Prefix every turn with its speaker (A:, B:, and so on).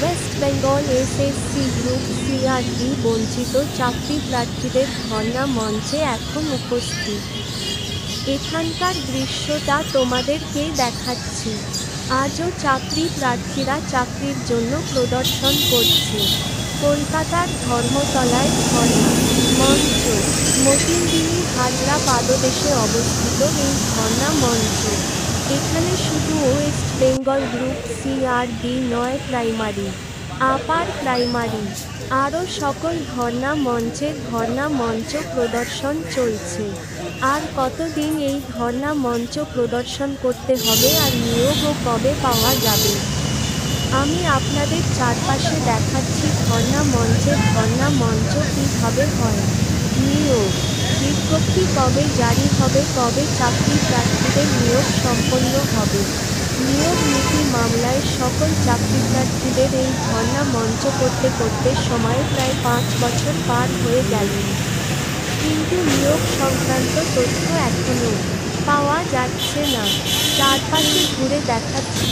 A: West Bengal SSC group CRD বঞ্চিত চাকরি প্রার্থীদের ধর্ণা মঞ্চে এখন উপস্থিত। এখানকার দৃশ্যটা তোমাদেরকে দেখাচ্ছি। আজও চাকরি প্রার্থীরা চাকরির জন্য প্রদর্শন করছে। কলকাতার ধর্মতলায় ধর্ণা মঞ্চ। মতিনদিনী হাজরা পাদদেশে অবস্থিত এই ধর্ণা মঞ্চ। এখানে শুধু ওয়েস্ট বেঙ্গল গ্রুপ সিআরডি নয়, প্রাইমারি, আপার প্রাইমারি আরও সকল ধর্ণা মঞ্চের ধর্ণা মঞ্চ প্রদর্শন চলছে। আর কতদিন এই ধর্ণা মঞ্চ প্রদর্শন করতে হবে, আর নিয়োগও কবে পাওয়া যাবে? আমি আপনাদের চারপাশে দেখাচ্ছি ধর্ণা মঞ্চের ধর্ণা মঞ্চ কীভাবে হয়। নিয়োগ বিজ্ঞপ্তি কবে জারি হবে, কবে চাকরি প্রার্থীদের নিয়োগ সম্পন্ন হবে। নিয়োগ নীতি মামলায় সকল চাকরিপ্রার্থীদের এই ধর্ণা মঞ্চ করতে করতে সময় প্রায় 5 বছর পার হয়ে গেল, কিন্তু নিয়োগ সংক্রান্ত তথ্য এখনও পাওয়া যাচ্ছে না। চারপাশে ঘুরে দেখাচ্ছি।